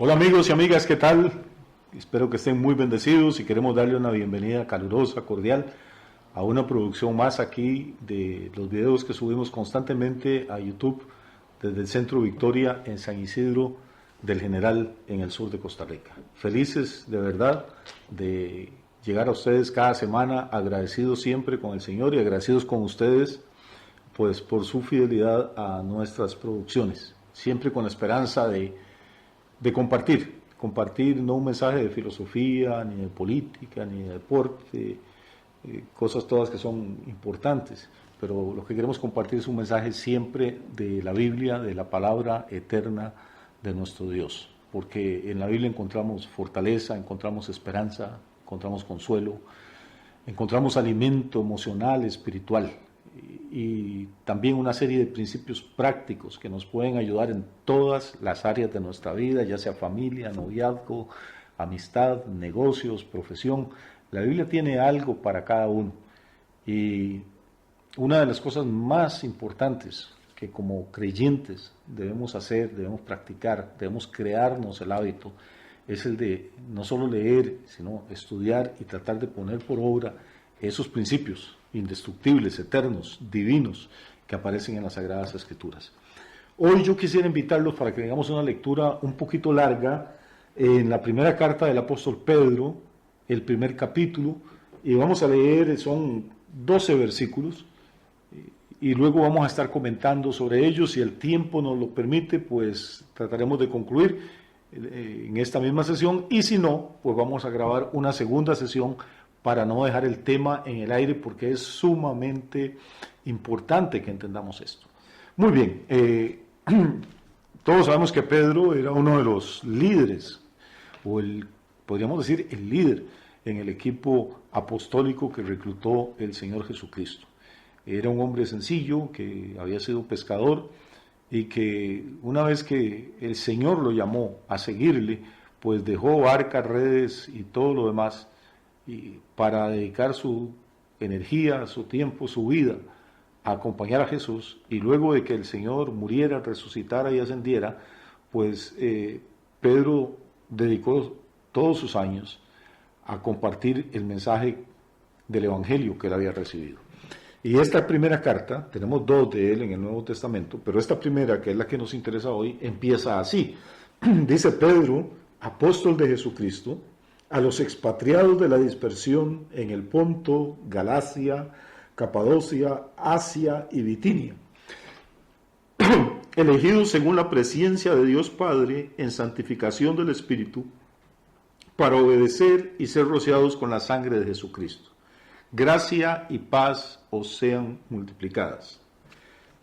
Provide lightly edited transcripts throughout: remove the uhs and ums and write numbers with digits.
Hola amigos y amigas, ¿qué tal? Espero que estén muy bendecidos y queremos darle una bienvenida calurosa, cordial a una producción más aquí de los videos que subimos constantemente a YouTube desde el Centro Victoria en San Isidro del General en el sur de Costa Rica. Felices de verdad de llegar a ustedes cada semana, agradecidos siempre con el Señor y agradecidos con ustedes pues por su fidelidad a nuestras producciones, siempre con la esperanza de compartir no un mensaje de filosofía, ni de política, ni de deporte, cosas todas que son importantes, pero lo que queremos compartir es un mensaje siempre de la Biblia, de la palabra eterna de nuestro Dios, porque en la Biblia encontramos fortaleza, encontramos esperanza, encontramos consuelo, encontramos alimento emocional, espiritual, y también una serie de principios prácticos que nos pueden ayudar en todas las áreas de nuestra vida, ya sea familia, noviazgo, amistad, negocios, profesión. La Biblia tiene algo para cada uno. Y una de las cosas más importantes que como creyentes debemos hacer, debemos practicar, debemos crearnos el hábito, es el de no solo leer, sino estudiar y tratar de poner por obra esos principios indestructibles, eternos, divinos, que aparecen en las Sagradas Escrituras. Hoy yo quisiera invitarlos para que hagamos una lectura un poquito larga en la primera carta del apóstol Pedro, el primer capítulo, y vamos a leer, son 12 versículos, y luego vamos a estar comentando sobre ellos. Si el tiempo nos lo permite, pues trataremos de concluir en esta misma sesión, y si no, pues vamos a grabar una segunda sesión para no dejar el tema en el aire, porque es sumamente importante que entendamos esto. Muy bien, todos sabemos que Pedro era uno de los líderes, podríamos decir el líder en el equipo apostólico que reclutó el Señor Jesucristo. Era un hombre sencillo que había sido pescador y que una vez que el Señor lo llamó a seguirle, pues dejó barcas, redes y todo lo demás, y para dedicar su energía, su tiempo, su vida a acompañar a Jesús. Y luego de que el Señor muriera, resucitara y ascendiera, pues Pedro dedicó todos sus años a compartir el mensaje del Evangelio que él había recibido. Y esta primera carta, tenemos dos de él en el Nuevo Testamento, pero esta primera, que es la que nos interesa hoy, empieza así. Dice Pedro, apóstol de Jesucristo, a los expatriados de la dispersión en el Ponto, Galacia, Capadocia, Asia y Bitinia, elegidos según la presciencia de Dios Padre en santificación del Espíritu, para obedecer y ser rociados con la sangre de Jesucristo. Gracia y paz os sean multiplicadas.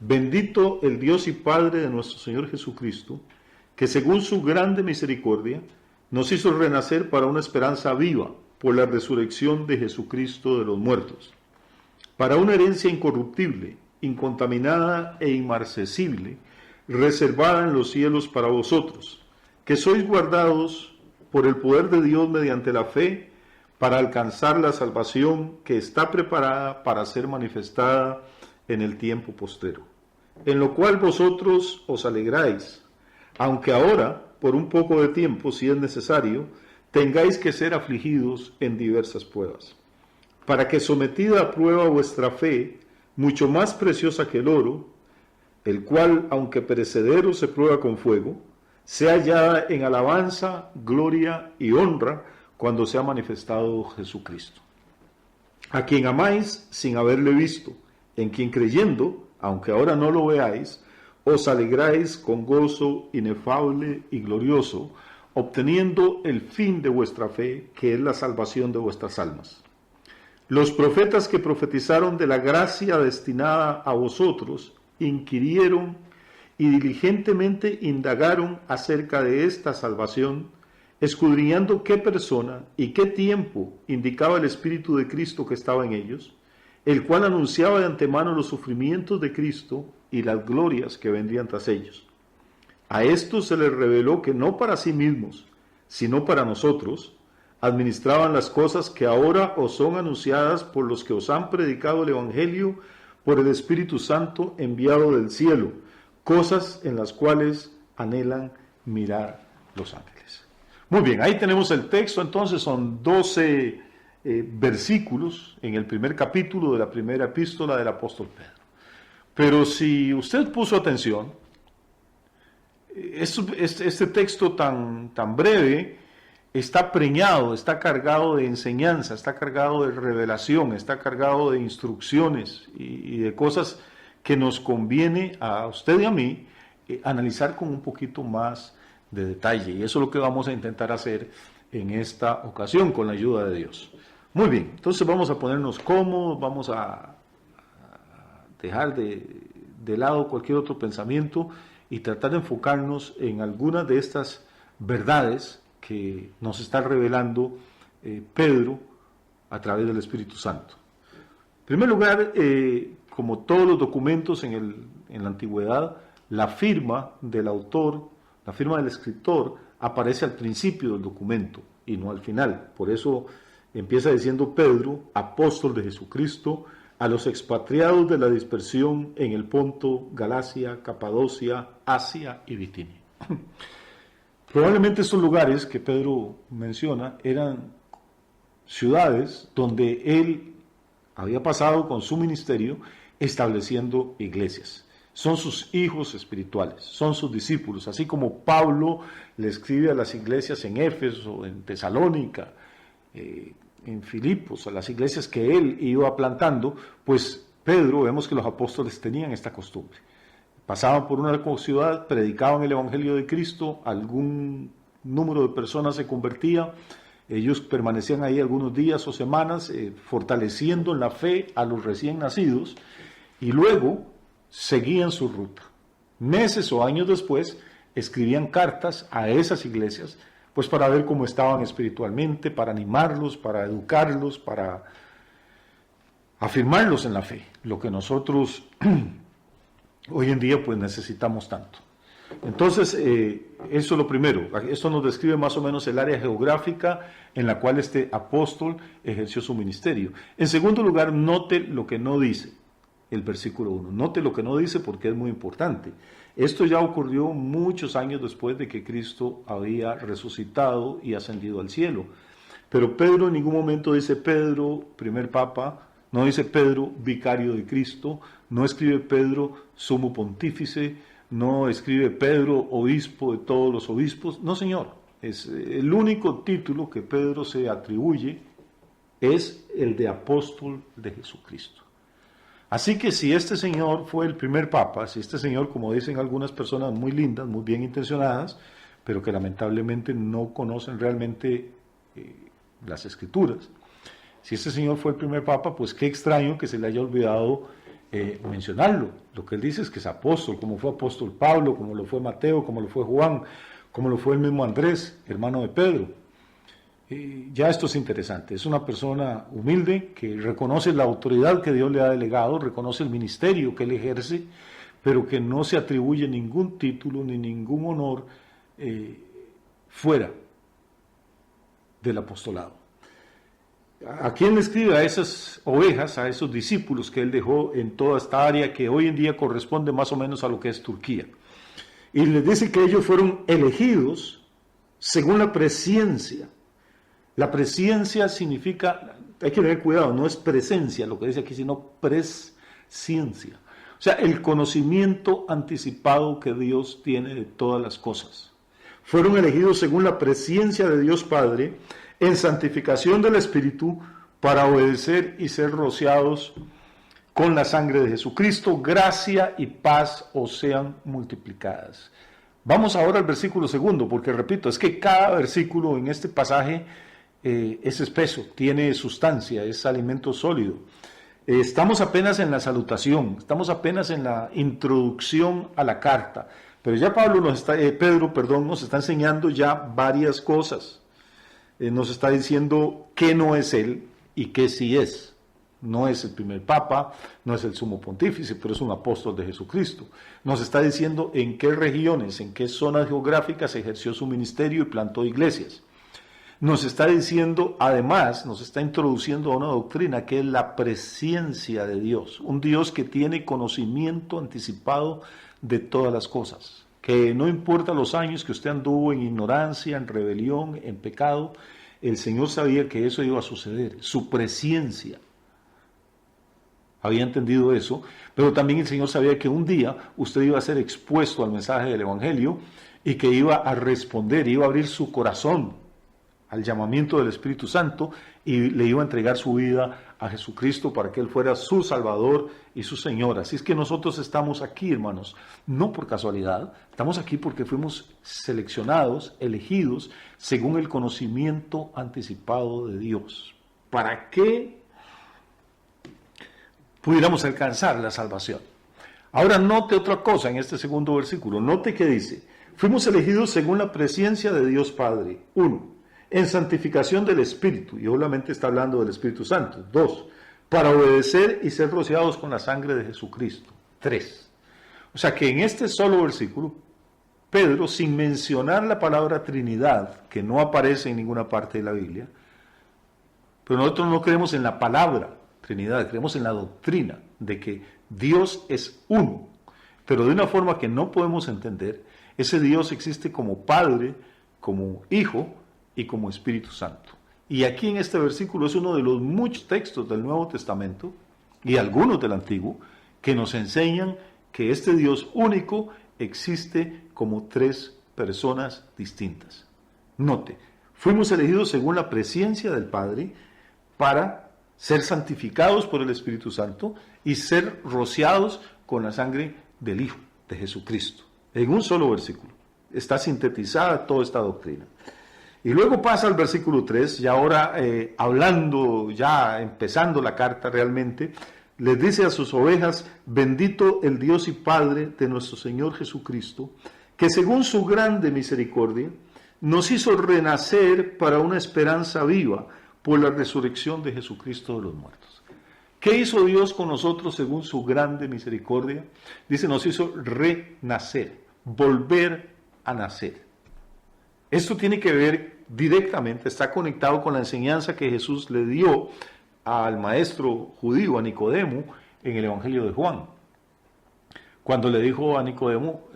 Bendito el Dios y Padre de nuestro Señor Jesucristo, que según su grande misericordia, nos hizo renacer para una esperanza viva por la resurrección de Jesucristo de los muertos, para una herencia incorruptible, incontaminada e inmarcesible, reservada en los cielos para vosotros, que sois guardados por el poder de Dios mediante la fe, para alcanzar la salvación que está preparada para ser manifestada en el tiempo postrero, en lo cual vosotros os alegráis, aunque ahora, por un poco de tiempo, si es necesario, tengáis que ser afligidos en diversas pruebas, para que sometida a prueba vuestra fe, mucho más preciosa que el oro, el cual, aunque perecedero se prueba con fuego, sea hallada en alabanza, gloria y honra cuando sea manifestado Jesucristo, a quien amáis sin haberle visto, en quien creyendo, aunque ahora no lo veáis, os alegráis con gozo inefable y glorioso, obteniendo el fin de vuestra fe, que es la salvación de vuestras almas. Los profetas que profetizaron de la gracia destinada a vosotros, inquirieron y diligentemente indagaron acerca de esta salvación, escudriñando qué persona y qué tiempo indicaba el Espíritu de Cristo que estaba en ellos, el cual anunciaba de antemano los sufrimientos de Cristo y las glorias que vendrían tras ellos. A estos se les reveló que no para sí mismos, sino para nosotros, administraban las cosas que ahora os son anunciadas por los que os han predicado el Evangelio por el Espíritu Santo enviado del cielo, cosas en las cuales anhelan mirar los ángeles. Muy bien, ahí tenemos el texto, entonces son 12 versículos en el primer capítulo de la primera epístola del apóstol Pedro. Pero si usted puso atención, este texto tan breve está preñado, está cargado de enseñanza, está cargado de revelación, está cargado de instrucciones y de cosas que nos conviene a usted y a mí analizar con un poquito más de detalle. Y eso es lo que vamos a intentar hacer en esta ocasión con la ayuda de Dios. Muy bien, entonces vamos a ponernos cómodos, vamos a dejar de lado cualquier otro pensamiento y tratar de enfocarnos en algunas de estas verdades que nos está revelando Pedro a través del Espíritu Santo. En primer lugar, como todos los documentos en la antigüedad, la firma del autor, la firma del escritor, aparece al principio del documento y no al final. Por eso empieza diciendo Pedro, apóstol de Jesucristo, a los expatriados de la dispersión en el Ponto, Galacia, Capadocia, Asia y Bitinia. Probablemente estos lugares que Pedro menciona eran ciudades donde él había pasado con su ministerio estableciendo iglesias. Son sus hijos espirituales, son sus discípulos, así como Pablo le escribe a las iglesias en Éfeso, en Tesalónica, en Filipos, a las iglesias que él iba plantando, pues Pedro, vemos que los apóstoles tenían esta costumbre. Pasaban por una ciudad, predicaban el Evangelio de Cristo, algún número de personas se convertía, ellos permanecían ahí algunos días o semanas, fortaleciendo en la fe a los recién nacidos, y luego seguían su ruta. Meses o años después, escribían cartas a esas iglesias, pues para ver cómo estaban espiritualmente, para animarlos, para educarlos, para afirmarlos en la fe, lo que nosotros hoy en día pues necesitamos tanto. Entonces, eso es lo primero. Esto nos describe más o menos el área geográfica en la cual este apóstol ejerció su ministerio. En segundo lugar, note lo que no dice el versículo 1. Note lo que no dice porque es muy importante. Esto ya ocurrió muchos años después de que Cristo había resucitado y ascendido al cielo. Pero Pedro en ningún momento dice Pedro, primer papa, no dice Pedro, vicario de Cristo, no escribe Pedro, sumo pontífice, no escribe Pedro, obispo de todos los obispos. No, señor. Es el único título que Pedro se atribuye es el de apóstol de Jesucristo. Así que si este señor fue el primer papa, si este señor, como dicen algunas personas muy lindas, muy bien intencionadas, pero que lamentablemente no conocen realmente las escrituras, si este señor fue el primer papa, pues qué extraño que se le haya olvidado mencionarlo. Lo que él dice es que es apóstol, como fue apóstol Pablo, como lo fue Mateo, como lo fue Juan, como lo fue el mismo Andrés, hermano de Pedro. Ya esto es interesante, es una persona humilde que reconoce la autoridad que Dios le ha delegado, reconoce el ministerio que él ejerce, pero que no se atribuye ningún título ni ningún honor fuera del apostolado. ¿A quién le escribe? A esas ovejas, a esos discípulos que él dejó en toda esta área que hoy en día corresponde más o menos a lo que es Turquía. Y les dice que ellos fueron elegidos según la presciencia. La presciencia significa, hay que tener cuidado, no es presencia lo que dice aquí, sino presciencia. O sea, el conocimiento anticipado que Dios tiene de todas las cosas. Fueron elegidos según la presciencia de Dios Padre, en santificación del Espíritu, para obedecer y ser rociados con la sangre de Jesucristo. Gracia y paz os sean multiplicadas. Vamos ahora al versículo segundo, porque repito, es que cada versículo en este pasaje es espeso, tiene sustancia, es alimento sólido. Estamos apenas en la salutación, estamos apenas en la introducción a la carta, pero ya Pedro nos está enseñando ya varias cosas. Nos está diciendo qué no es él y qué sí es. No es el primer papa, no es el sumo pontífice, pero es un apóstol de Jesucristo. Nos está diciendo en qué regiones, en qué zonas geográficas ejerció su ministerio y plantó iglesias. Nos está diciendo, además, nos está introduciendo a una doctrina que es la presciencia de Dios, un Dios que tiene conocimiento anticipado de todas las cosas. que no importa los años que usted anduvo en ignorancia, en rebelión, en pecado, el Señor sabía que eso iba a suceder, su presciencia. Había entendido eso, pero también el Señor sabía que un día usted iba a ser expuesto al mensaje del Evangelio y que iba a responder, iba a abrir su corazón al llamamiento del Espíritu Santo y le iba a entregar su vida a Jesucristo para que Él fuera su Salvador y su Señor. Así es que nosotros estamos aquí, hermanos, no por casualidad, estamos aquí porque fuimos seleccionados, elegidos, según el conocimiento anticipado de Dios. ¿Para qué pudiéramos alcanzar la salvación? Ahora note otra cosa en este segundo versículo, note que dice, fuimos elegidos según la presencia de Dios Padre, 1, en santificación del Espíritu, y obviamente está hablando del Espíritu Santo, 2, para obedecer y ser rociados con la sangre de Jesucristo, 3. O sea que en este solo versículo, Pedro, sin mencionar la palabra Trinidad, que no aparece en ninguna parte de la Biblia, pero nosotros no creemos en la palabra Trinidad, creemos en la doctrina de que Dios es uno, pero de una forma que no podemos entender. Ese Dios existe como Padre, como Hijo y como Espíritu Santo. Y aquí en este versículo es uno de los muchos textos del Nuevo Testamento y algunos del Antiguo que nos enseñan que este Dios único existe como tres personas distintas. Note, fuimos elegidos según la presencia del Padre para ser santificados por el Espíritu Santo y ser rociados con la sangre del Hijo, de Jesucristo. En un solo versículo está sintetizada toda esta doctrina. Y luego pasa al versículo 3, y ahora hablando, ya empezando la carta realmente, les dice a sus ovejas, bendito el Dios y Padre de nuestro Señor Jesucristo, que según su grande misericordia, nos hizo renacer para una esperanza viva por la resurrección de Jesucristo de los muertos. ¿Qué hizo Dios con nosotros según su grande misericordia? Dice, nos hizo renacer, volver a nacer. Esto tiene que ver directamente, está conectado con la enseñanza que Jesús le dio al maestro judío, a Nicodemo, en el Evangelio de Juan. Cuando le dijo a Nicodemo,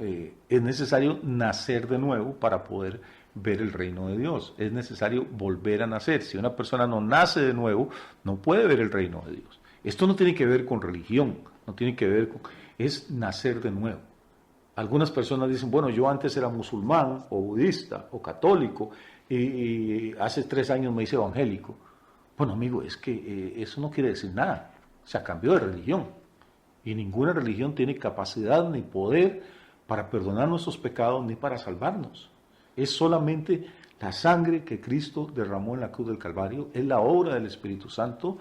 es necesario nacer de nuevo para poder ver el reino de Dios. Es necesario volver a nacer. Si una persona no nace de nuevo, no puede ver el reino de Dios. Esto no tiene que ver con religión, no tiene que ver con... es nacer de nuevo. Algunas personas dicen, bueno, yo antes era musulmán o budista o católico y hace 3 años me hice evangélico. Bueno, amigo, es que eso no quiere decir nada. Se cambió de religión. Y ninguna religión tiene capacidad ni poder para perdonar nuestros pecados ni para salvarnos. Es solamente la sangre que Cristo derramó en la cruz del Calvario, es la obra del Espíritu Santo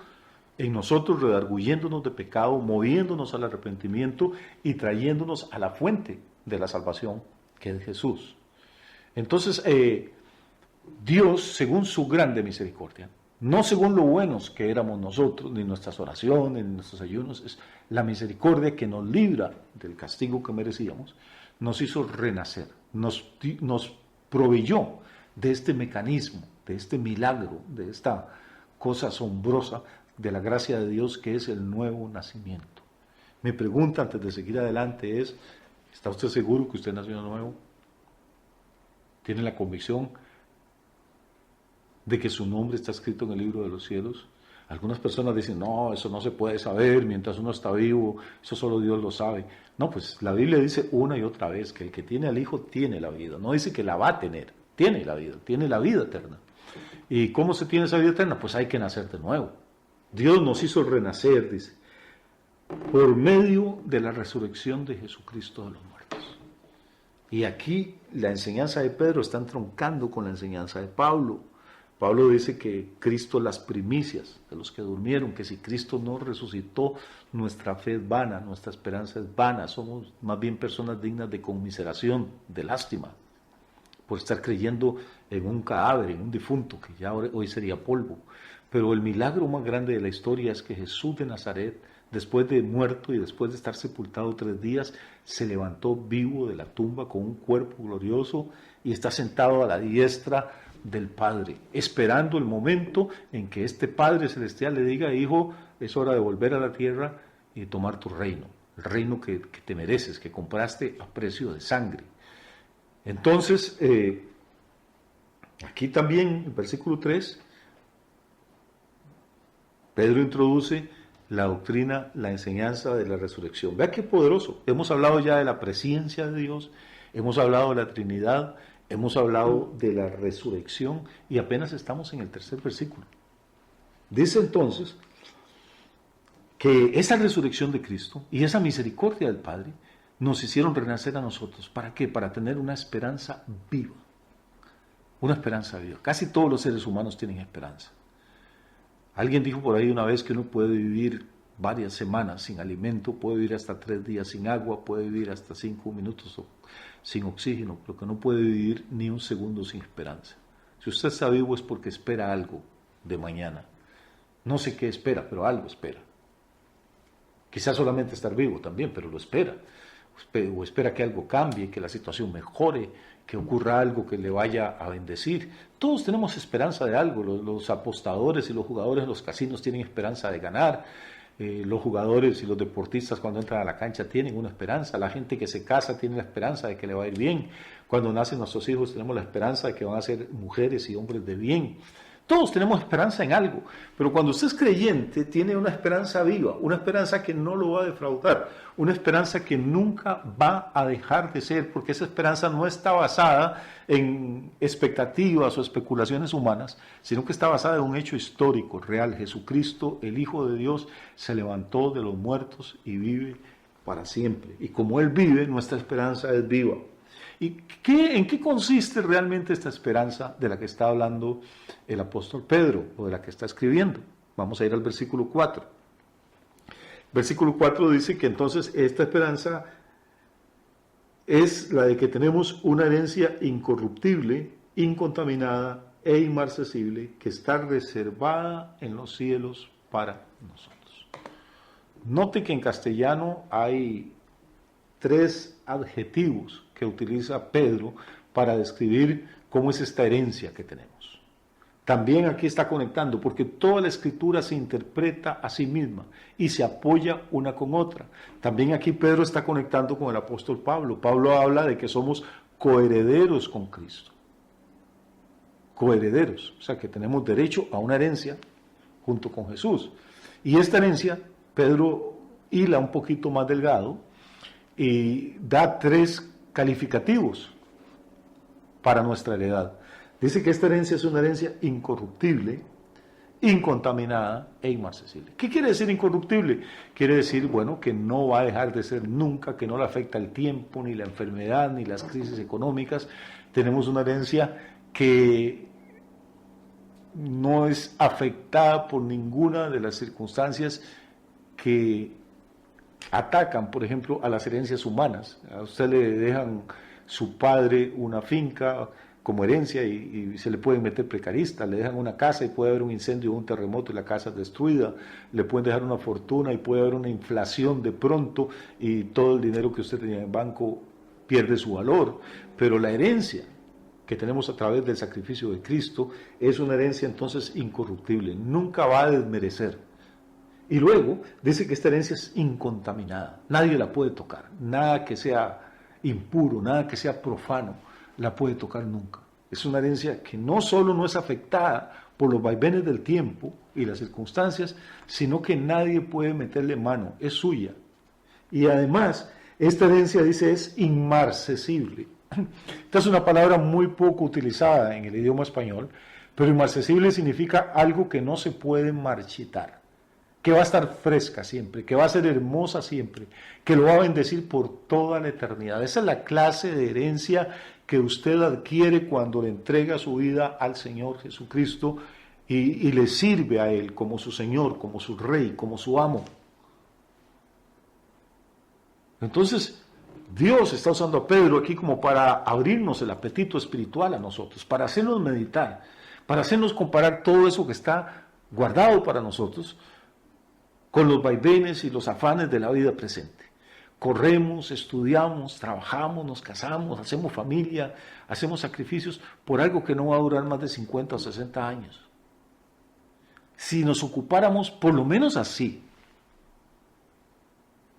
en nosotros, redarguyéndonos de pecado, moviéndonos al arrepentimiento y trayéndonos a la fuente de la salvación, que es Jesús. Entonces, Dios, según su grande misericordia, no según lo buenos que éramos nosotros, ni nuestras oraciones, ni nuestros ayunos, es la misericordia que nos libra del castigo que merecíamos, nos hizo renacer, nos proveyó de este mecanismo, de este milagro, de esta cosa asombrosa de la gracia de Dios que es el nuevo nacimiento. Mi pregunta antes de seguir adelante es, ¿está usted seguro que usted nació de nuevo? ¿Tiene la convicción de que su nombre está escrito en el libro de los cielos? Algunas personas dicen, no, eso no se puede saber mientras uno está vivo, eso solo Dios lo sabe. No, pues la Biblia dice una y otra vez que el que tiene al Hijo tiene la vida, no dice que la va a tener, tiene la vida eterna. ¿Y cómo se tiene esa vida eterna? Pues hay que nacer de nuevo. Dios nos hizo renacer, dice, por medio de la resurrección de Jesucristo de los muertos. Y aquí la enseñanza de Pedro está entroncando con la enseñanza de Pablo. Pablo dice que Cristo las primicias de los que durmieron, que si Cristo no resucitó, nuestra fe es vana, nuestra esperanza es vana, somos más bien personas dignas de conmiseración, de lástima, por estar creyendo en un cadáver, en un difunto, que ya hoy sería polvo. Pero el milagro más grande de la historia es que Jesús de Nazaret, después de muerto y después de estar sepultado 3 días, se levantó vivo de la tumba con un cuerpo glorioso y está sentado a la diestra del Padre, esperando el momento en que este Padre Celestial le diga, hijo, es hora de volver a la tierra y tomar tu reino, el reino que te mereces, que compraste a precio de sangre. Entonces, aquí también, en versículo 3, Pedro introduce la doctrina, la enseñanza de la resurrección. Vea qué poderoso. Hemos hablado ya de la presencia de Dios, hemos hablado de la Trinidad, hemos hablado de la resurrección y apenas estamos en el tercer versículo. Dice entonces que esa resurrección de Cristo y esa misericordia del Padre nos hicieron renacer a nosotros. ¿Para qué? Para tener una esperanza viva. Una esperanza viva. Casi todos los seres humanos tienen esperanza. Alguien dijo por ahí una vez que uno puede vivir varias semanas sin alimento, puede vivir hasta 3 días sin agua, puede vivir hasta 5 minutos sin oxígeno, pero que no puede vivir ni un segundo sin esperanza. Si usted está vivo es porque espera algo de mañana. No sé qué espera, pero algo espera. Quizás solamente estar vivo también, pero lo espera. O espera que algo cambie, que la situación mejore, que ocurra algo que le vaya a bendecir. Todos tenemos esperanza de algo. Los apostadores y los jugadores en los casinos tienen esperanza de ganar. Los jugadores y los deportistas cuando entran a la cancha tienen una esperanza. La gente que se casa tiene la esperanza de que le va a ir bien. Cuando nacen nuestros hijos tenemos la esperanza de que van a ser mujeres y hombres de bien. Todos tenemos esperanza en algo, pero cuando usted es creyente tiene una esperanza viva, una esperanza que no lo va a defraudar, una esperanza que nunca va a dejar de ser, porque esa esperanza no está basada en expectativas o especulaciones humanas, sino que está basada en un hecho histórico, real. Jesucristo, el Hijo de Dios, se levantó de los muertos y vive para siempre. Y como Él vive, nuestra esperanza es viva. ¿Y en qué consiste realmente esta esperanza de la que está hablando el apóstol Pedro o de la que está escribiendo? Vamos a ir al versículo 4. Versículo 4 dice que entonces esta esperanza es la de que tenemos una herencia incorruptible, incontaminada e inmarcesible que está reservada en los cielos para nosotros. Note que en castellano hay 3 adjetivos que utiliza Pedro para describir cómo es esta herencia que tenemos. También aquí está conectando, porque toda la escritura se interpreta a sí misma y se apoya una con otra. También aquí Pedro está conectando con el apóstol Pablo. Pablo habla de que somos coherederos con Cristo. Coherederos, o sea que tenemos derecho a una herencia junto con Jesús. Y esta herencia, Pedro hila un poquito más delgado y da 3 calificativos para nuestra heredad. Dice que esta herencia es una herencia incorruptible, incontaminada e inmarcesible. ¿Qué quiere decir incorruptible? Quiere decir, bueno, que no va a dejar de ser nunca, que no le afecta el tiempo, ni la enfermedad, ni las crisis económicas. Tenemos una herencia que no es afectada por ninguna de las circunstancias que atacan, por ejemplo, a las herencias humanas. A usted le dejan su padre una finca como herencia y se le pueden meter precaristas, le dejan una casa y puede haber un incendio o un terremoto y la casa es destruida, le pueden dejar una fortuna y puede haber una inflación de pronto y todo el dinero que usted tenía en el banco pierde su valor. Pero la herencia que tenemos a través del sacrificio de Cristo es una herencia entonces incorruptible, nunca va a desmerecer. Y luego dice que esta herencia es incontaminada, nadie la puede tocar, nada que sea impuro, nada que sea profano, la puede tocar nunca. Es una herencia que no solo no es afectada por los vaivenes del tiempo y las circunstancias, sino que nadie puede meterle mano, es suya. Y además, esta herencia dice es inmarcesible. Esta es una palabra muy poco utilizada en el idioma español, pero inmarcesible significa algo que no se puede marchitar, que va a estar fresca siempre, que va a ser hermosa siempre, que lo va a bendecir por toda la eternidad. Esa es la clase de herencia que usted adquiere cuando le entrega su vida al Señor Jesucristo y le sirve a Él como su Señor, como su Rey, como su amo. Entonces, Dios está usando a Pedro aquí como para abrirnos el apetito espiritual a nosotros, para hacernos meditar, para hacernos comparar todo eso que está guardado para nosotros con los vaivenes y los afanes de la vida presente. Corremos, estudiamos, trabajamos, nos casamos, hacemos familia, hacemos sacrificios por algo que no va a durar más de 50 o 60 años. Si nos ocupáramos, por lo menos así,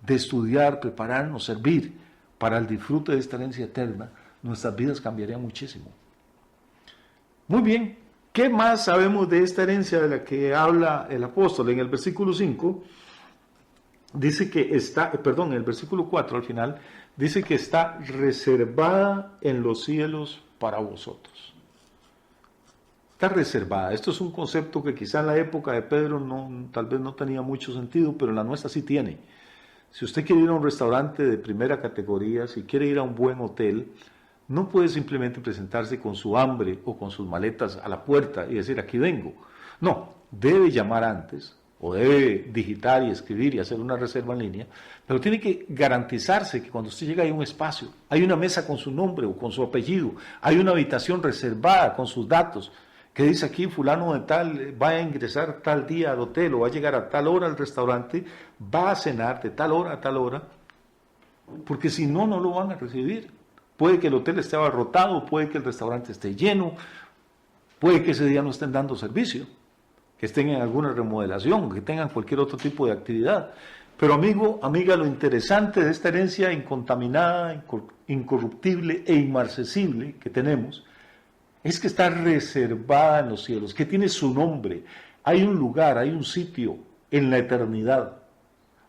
de estudiar, prepararnos, servir para el disfrute de esta herencia eterna, nuestras vidas cambiarían muchísimo. Muy bien, ¿qué más sabemos de esta herencia de la que habla el apóstol? En el versículo 5 dice que está, en el versículo 4 al final, dice que está reservada en los cielos para vosotros. Está reservada. Esto es un concepto que quizá en la época de Pedro tal vez no tenía mucho sentido, pero en la nuestra sí tiene. Si usted quiere ir a un restaurante de primera categoría, si quiere ir a un buen hotel, no puede simplemente presentarse con su hambre o con sus maletas a la puerta y decir, aquí vengo. No, debe llamar antes, o debe digitar y escribir y hacer una reserva en línea, pero tiene que garantizarse que cuando usted llega hay un espacio, hay una mesa con su nombre o con su apellido, hay una habitación reservada con sus datos, que dice aquí fulano de tal va a ingresar tal día al hotel o va a llegar a tal hora al restaurante, va a cenar de tal hora a tal hora, porque si no, no lo van a recibir. Puede que el hotel esté abarrotado, puede que el restaurante esté lleno, puede que ese día no estén dando servicio, que estén en alguna remodelación, que tengan cualquier otro tipo de actividad. Pero amigo, amiga, lo interesante de esta herencia incontaminada, incorruptible e inmarcesible que tenemos, es que está reservada en los cielos, que tiene su nombre. Hay un lugar, hay un sitio en la eternidad,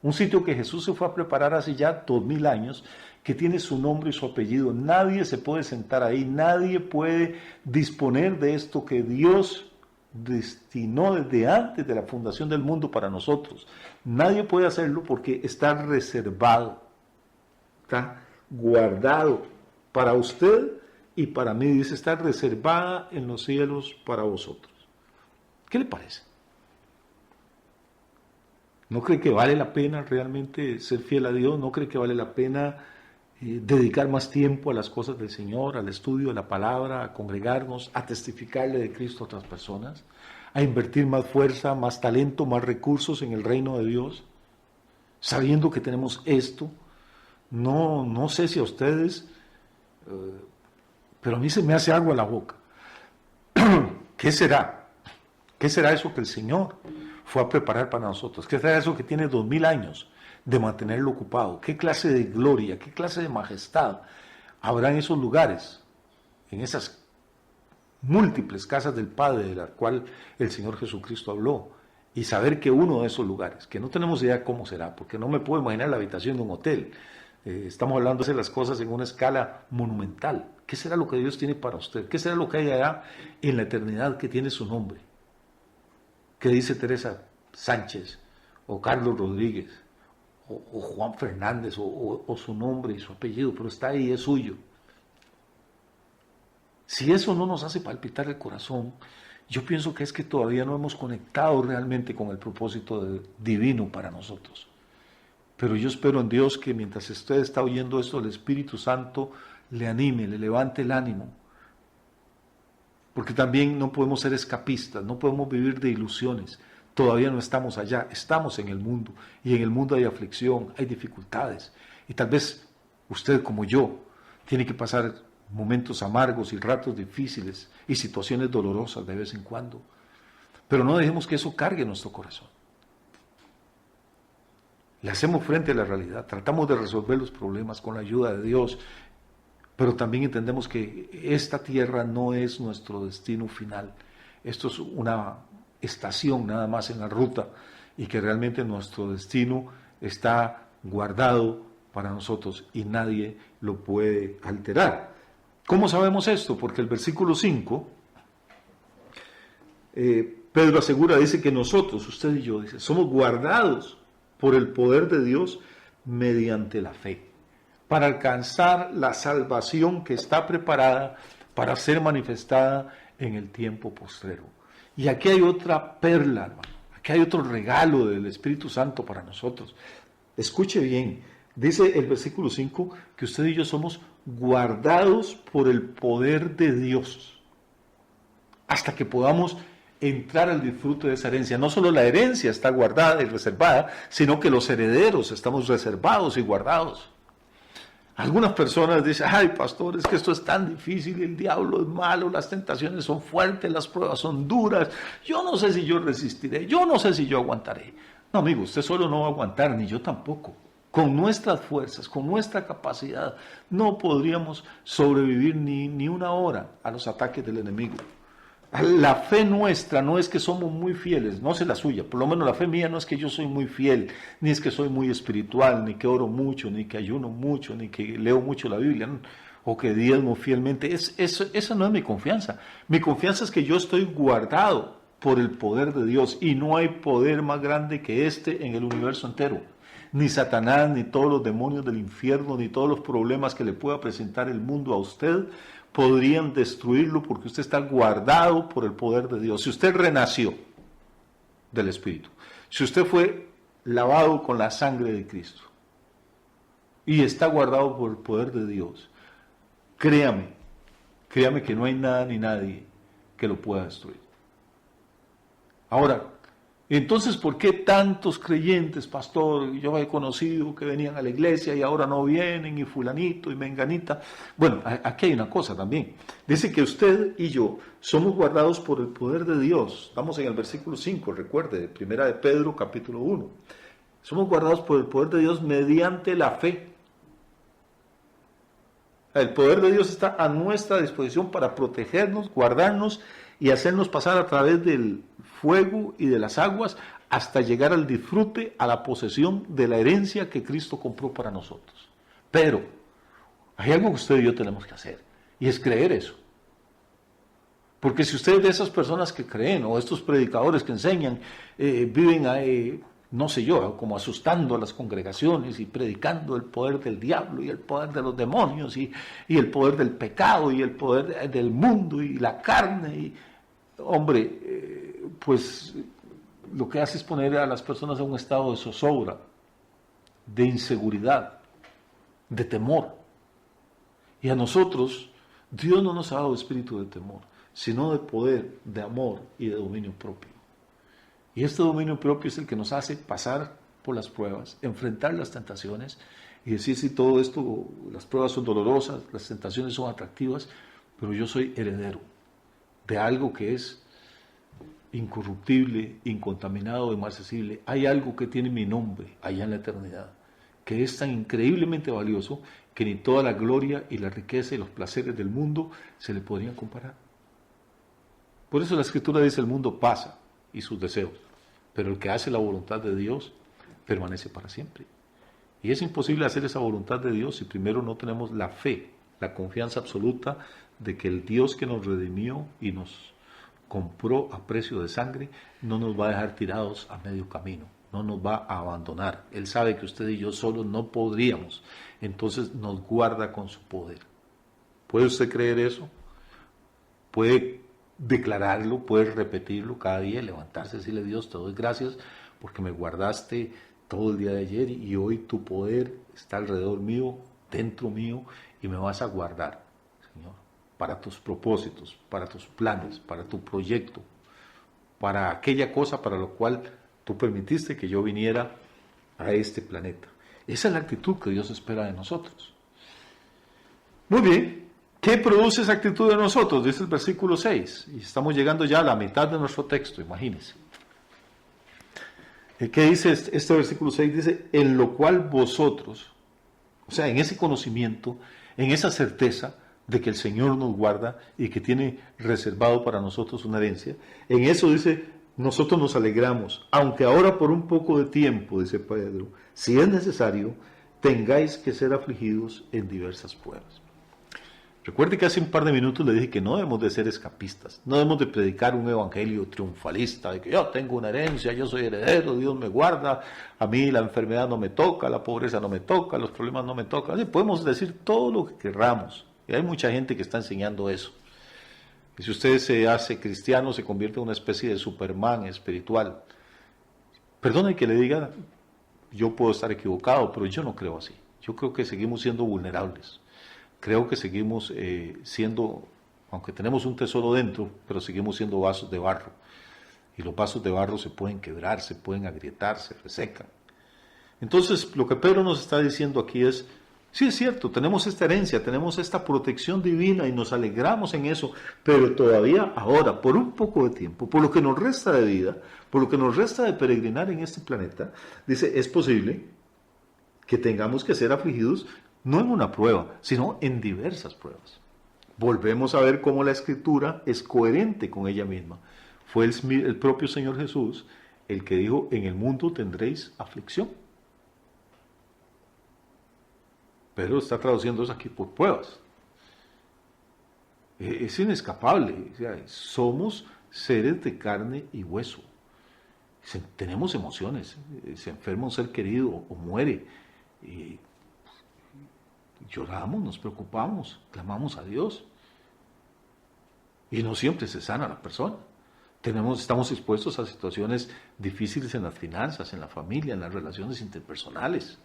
un sitio que Jesús se fue a preparar hace ya 2000 años, que tiene su nombre y su apellido. Nadie se puede sentar ahí, nadie puede disponer de esto que Dios destinó desde antes de la fundación del mundo para nosotros. Nadie puede hacerlo porque está reservado, está guardado para usted y para mí. Dice, está reservada en los cielos para vosotros. ¿Qué le parece? ¿No cree que vale la pena realmente ser fiel a Dios? ¿No cree que vale la pena dedicar más tiempo a las cosas del Señor, al estudio de la palabra, a congregarnos, a testificarle de Cristo a otras personas, a invertir más fuerza, más talento, más recursos en el reino de Dios, sabiendo que tenemos esto? No sé si a ustedes, pero a mí se me hace agua la boca. ¿Qué será? ¿Qué será eso que el Señor fue a preparar para nosotros? ¿Qué será eso que tiene 2000 años de mantenerlo ocupado? ¿Qué clase de gloria, qué clase de majestad habrá en esos lugares, en esas múltiples casas del Padre de la cual el Señor Jesucristo habló? Y saber que uno de esos lugares, que no tenemos idea cómo será, porque no me puedo imaginar la habitación de un hotel, estamos hablando de hacer las cosas en una escala monumental. ¿Qué será lo que Dios tiene para usted? ¿Qué será lo que hay allá en la eternidad que tiene su nombre? ¿Qué dice Teresa Sánchez o Carlos Rodríguez o Juan Fernández o su nombre y su apellido? Pero está ahí, es suyo. Si eso no nos hace palpitar el corazón, yo pienso que es que todavía no hemos conectado realmente con el propósito divino para nosotros. Pero yo espero en Dios que mientras usted está oyendo esto, el Espíritu Santo le anime, le levante el ánimo. Porque también no podemos ser escapistas, no podemos vivir de ilusiones. Todavía no estamos allá, estamos en el mundo. Y en el mundo hay aflicción, hay dificultades. Y tal vez usted como yo tiene que pasar momentos amargos y ratos difíciles y situaciones dolorosas de vez en cuando. Pero no dejemos que eso cargue nuestro corazón. Le hacemos frente a la realidad, tratamos de resolver los problemas con la ayuda de Dios, pero también entendemos que esta tierra no es nuestro destino final. Esto es una estación nada más en la ruta y que realmente nuestro destino está guardado para nosotros y nadie lo puede alterar. ¿Cómo sabemos esto? Porque el versículo 5, Pedro asegura, dice que nosotros, usted y yo, dice, somos guardados por el poder de Dios mediante la fe, para alcanzar la salvación que está preparada para ser manifestada en el tiempo postrero. Y aquí hay otra perla, hermano, aquí hay otro regalo del Espíritu Santo para nosotros. Escuche bien, dice el versículo 5 que usted y yo somos guardados por el poder de Dios, hasta que podamos entrar al disfrute de esa herencia. No solo la herencia está guardada y reservada, sino que los herederos estamos reservados y guardados. Algunas personas dicen, ay pastor, es que esto es tan difícil, el diablo es malo, las tentaciones son fuertes, las pruebas son duras, yo no sé si yo resistiré, yo no sé si yo aguantaré. No, amigo, usted solo no va a aguantar, ni yo tampoco. con nuestras fuerzas, con nuestra capacidad, no podríamos sobrevivir ni una hora a los ataques del enemigo. La fe nuestra no es que somos muy fieles, no sé la suya, por lo menos la fe mía no es que yo soy muy fiel, ni es que soy muy espiritual, ni que oro mucho, ni que ayuno mucho, ni que leo mucho la Biblia, ¿no? O que diezmo fielmente. Esa no es mi confianza. Mi confianza es que yo estoy guardado por el poder de Dios y no hay poder más grande que este en el universo entero. Ni Satanás, ni todos los demonios del infierno, ni todos los problemas que le pueda presentar el mundo a usted podrían destruirlo porque usted está guardado por el poder de Dios. Si usted renació del Espíritu, si usted fue lavado con la sangre de Cristo y está guardado por el poder de Dios, créame que no hay nada ni nadie que lo pueda destruir. Ahora, entonces, ¿por qué tantos creyentes, pastor? Yo he conocido que venían a la iglesia y ahora no vienen, y fulanito y menganita. Bueno, aquí hay una cosa también. Dice que usted y yo somos guardados por el poder de Dios. Estamos en el versículo 5, recuerde, de Primera de Pedro, capítulo 1. Somos guardados por el poder de Dios mediante la fe. El poder de Dios está a nuestra disposición para protegernos, guardarnos y hacernos pasar a través del fuego y de las aguas hasta llegar al disfrute, a la posesión de la herencia que Cristo compró para nosotros. Pero hay algo que usted y yo tenemos que hacer, y es creer eso. Porque si usted es de esas personas que creen, o estos predicadores que enseñan, viven ahí, no sé yo, como asustando a las congregaciones y predicando el poder del diablo y el poder de los demonios y el poder del pecado y el poder del mundo y la carne, y hombre, pues lo que hace es poner a las personas en un estado de zozobra, de inseguridad, de temor. Y a nosotros, Dios no nos ha dado espíritu de temor, sino de poder, de amor y de dominio propio. Y este dominio propio es el que nos hace pasar por las pruebas, enfrentar las tentaciones y decir si todo esto, las pruebas son dolorosas, las tentaciones son atractivas, pero yo soy heredero de algo que es incorruptible, incontaminado, inmarcesible. Hay algo que tiene mi nombre allá en la eternidad, que es tan increíblemente valioso que ni toda la gloria y la riqueza y los placeres del mundo se le podrían comparar. Por eso la Escritura dice: el mundo pasa y sus deseos, pero el que hace la voluntad de Dios permanece para siempre. Y es imposible hacer esa voluntad de Dios si primero no tenemos la fe, la confianza absoluta de que el Dios que nos redimió y nos compró a precio de sangre no nos va a dejar tirados a medio camino, no nos va a abandonar. Él sabe que usted y yo solos no podríamos, entonces nos guarda con su poder. ¿Puede usted creer eso? ¿Puede declararlo, puedes repetirlo cada día, levantarse y decirle: Dios, te doy gracias porque me guardaste todo el día de ayer y hoy tu poder está alrededor mío, dentro mío, y me vas a guardar, Señor, para tus propósitos, para tus planes, para tu proyecto, para aquella cosa para lo cual tú permitiste que yo viniera a este planeta. Esa es la actitud que Dios espera de nosotros. Muy bien. ¿Qué produce esa actitud de nosotros? Dice el versículo 6, y estamos llegando ya a la mitad de nuestro texto, imagínense. ¿Qué dice este versículo 6? Dice: en lo cual vosotros, o sea, en ese conocimiento, en esa certeza de que el Señor nos guarda y que tiene reservado para nosotros una herencia, en eso dice, nosotros nos alegramos, aunque ahora por un poco de tiempo, dice Pedro, si es necesario, tengáis que ser afligidos en diversas pruebas. Recuerde que hace un par de minutos le dije que no debemos de ser escapistas, no debemos de predicar un evangelio triunfalista, de que yo tengo una herencia, yo soy heredero, Dios me guarda, a mí la enfermedad no me toca, la pobreza no me toca, los problemas no me tocan. Así podemos decir todo lo que querramos, y hay mucha gente que está enseñando eso. Y si usted se hace cristiano, se convierte en una especie de Superman espiritual. Perdone que le diga, yo puedo estar equivocado, pero yo no creo así. Yo creo que seguimos siendo vulnerables. Creo que seguimos siendo, aunque tenemos un tesoro dentro, pero seguimos siendo vasos de barro. Y los vasos de barro se pueden quebrar, se pueden agrietar, se resecan. Entonces, lo que Pedro nos está diciendo aquí es, sí es cierto, tenemos esta herencia, tenemos esta protección divina y nos alegramos en eso, pero todavía ahora, por un poco de tiempo, por lo que nos resta de vida, por lo que nos resta de peregrinar en este planeta, dice, es posible que tengamos que ser afligidos no en una prueba, sino en diversas pruebas. Volvemos a ver cómo la Escritura es coherente con ella misma. Fue el propio Señor Jesús el que dijo, en el mundo tendréis aflicción. Pedro está traduciendo eso aquí por pruebas. Es inescapable. O sea, somos seres de carne y hueso. Tenemos emociones. Se enferma un ser querido o muere. Lloramos, nos preocupamos, clamamos a Dios. Y no siempre se sana la persona. Estamos expuestos a situaciones difíciles en las finanzas, en la familia, en las relaciones interpersonales.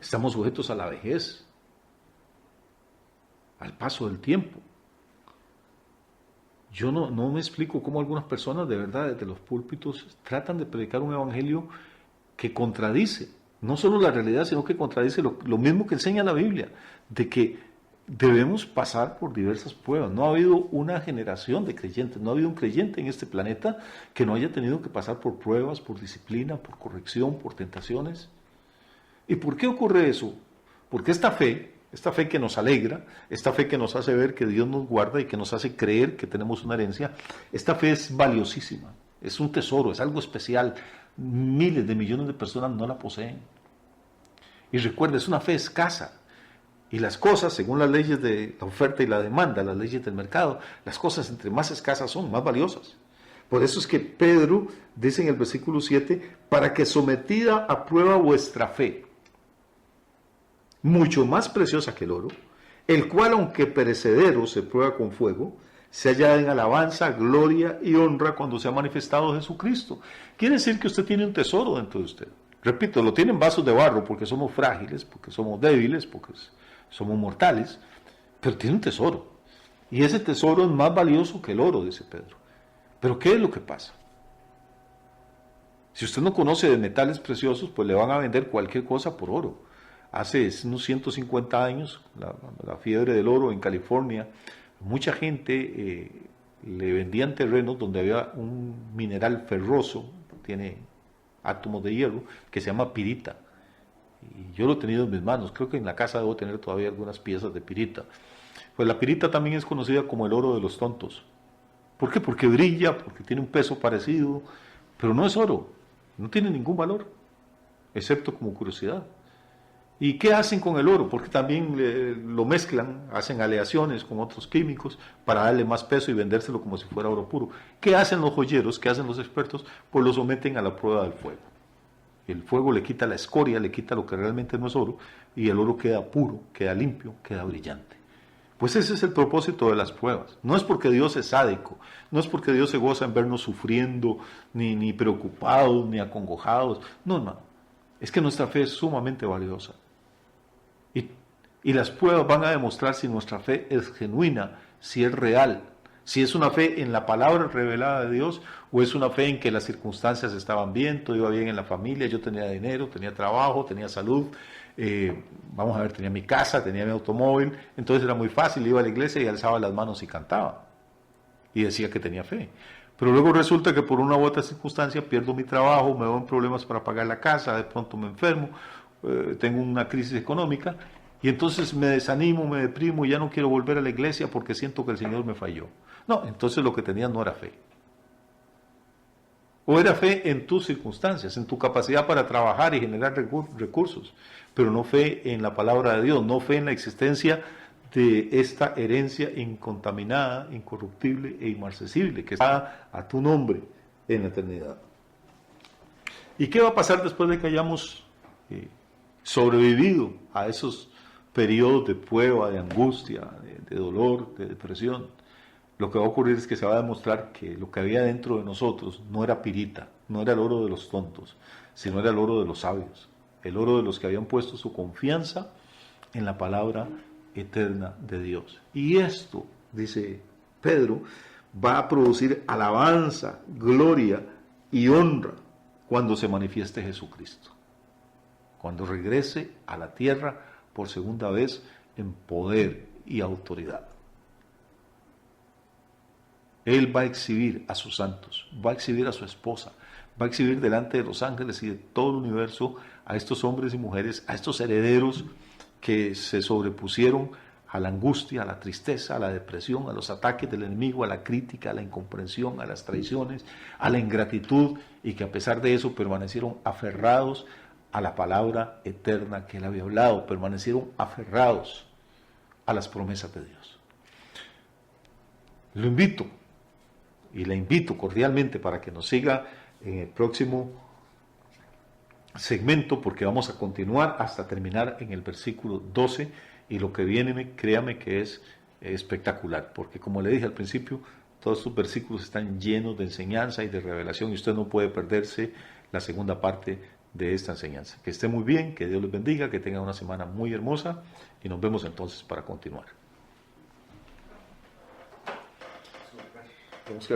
Estamos sujetos a la vejez, al paso del tiempo. Yo no me explico cómo algunas personas de verdad desde los púlpitos tratan de predicar un evangelio que contradice, no solo la realidad, sino que contradice lo mismo que enseña la Biblia, de que debemos pasar por diversas pruebas. No ha habido una generación de creyentes, no ha habido un creyente en este planeta que no haya tenido que pasar por pruebas, por disciplina, por corrección, por tentaciones. ¿Y por qué ocurre eso? Porque esta fe que nos alegra, esta fe que nos hace ver que Dios nos guarda y que nos hace creer que tenemos una herencia, esta fe es valiosísima, es un tesoro, es algo especial. Miles de millones de personas no la poseen. Y recuerda, es una fe escasa. Y las cosas, según las leyes de la oferta y la demanda, las leyes del mercado, las cosas entre más escasas son, más valiosas. Por eso es que Pedro dice en el versículo 7, para que sometida a prueba vuestra fe, mucho más preciosa que el oro, el cual aunque perecedero se prueba con fuego, se halla en alabanza, gloria y honra cuando se ha manifestado Jesucristo. Quiere decir que usted tiene un tesoro dentro de usted. Repito, lo tiene en vasos de barro porque somos frágiles, porque somos débiles, porque somos mortales, pero tiene un tesoro. Y ese tesoro es más valioso que el oro, dice Pedro. Pero ¿qué es lo que pasa? Si usted no conoce de metales preciosos, pues le van a vender cualquier cosa por oro. Hace unos 150 años, la fiebre del oro en California, mucha gente le vendían terrenos donde había un mineral ferroso, tiene átomos de hierro, que se llama pirita. Y yo lo he tenido en mis manos, creo que en la casa debo tener todavía algunas piezas de pirita. Pues la pirita también es conocida como el oro de los tontos. ¿Por qué? Porque brilla, porque tiene un peso parecido, pero no es oro, no tiene ningún valor, excepto como curiosidad. ¿Y qué hacen con el oro? Porque también lo mezclan, hacen aleaciones con otros químicos para darle más peso y vendérselo como si fuera oro puro. ¿Qué hacen los joyeros? ¿Qué hacen los expertos? Pues lo someten a la prueba del fuego. El fuego le quita la escoria, le quita lo que realmente no es oro, y el oro queda puro, queda limpio, queda brillante. Pues ese es el propósito de las pruebas. No es porque Dios es sádico, no es porque Dios se goza en vernos sufriendo, ni preocupados, ni acongojados. No, hermano. Es que nuestra fe es sumamente valiosa. Y las pruebas van a demostrar si nuestra fe es genuina, si es real, si es una fe en la palabra revelada de Dios o es una fe en que las circunstancias estaban bien, todo iba bien en la familia, yo tenía dinero, tenía trabajo, tenía salud, vamos a ver, tenía mi casa, tenía mi automóvil, entonces era muy fácil, iba a la iglesia y alzaba las manos y cantaba y decía que tenía fe. Pero luego resulta que por una u otra circunstancia pierdo mi trabajo, me veo en problemas para pagar la casa, de pronto me enfermo, tengo una crisis económica y entonces me desanimo, me deprimo y ya no quiero volver a la iglesia porque siento que el Señor me falló. No, entonces lo que tenías no era fe. O era fe en tus circunstancias, en tu capacidad para trabajar y generar recursos, pero no fe en la palabra de Dios, no fe en la existencia de esta herencia incontaminada, incorruptible e inmarcesible que está a tu nombre en la eternidad. ¿Y qué va a pasar después de que hayamos sobrevivido a esos periodos de prueba, de angustia, de dolor, de depresión? Lo que va a ocurrir es que se va a demostrar que lo que había dentro de nosotros no era pirita, no era el oro de los tontos, sino era el oro de los sabios, el oro de los que habían puesto su confianza en la palabra eterna de Dios. Y esto, dice Pedro, va a producir alabanza, gloria y honra cuando se manifieste Jesucristo, cuando regrese a la tierra por segunda vez en poder y autoridad. Él va a exhibir a sus santos, va a exhibir a su esposa, va a exhibir delante de los ángeles y de todo el universo a estos hombres y mujeres, a estos herederos que se sobrepusieron a la angustia, a la tristeza, a la depresión, a los ataques del enemigo, a la crítica, a la incomprensión, a las traiciones, a la ingratitud, y que a pesar de eso permanecieron aferrados a la palabra eterna que él había hablado, permanecieron aferrados a las promesas de Dios. Lo invito y le invito cordialmente para que nos siga en el próximo segmento, porque vamos a continuar hasta terminar en el versículo 12, y lo que viene, créame que es espectacular, porque como le dije al principio, todos estos versículos están llenos de enseñanza y de revelación, y usted no puede perderse la segunda parte de esta enseñanza. Que esté muy bien, que Dios les bendiga, que tengan una semana muy hermosa, y nos vemos entonces para continuar. Tenemos que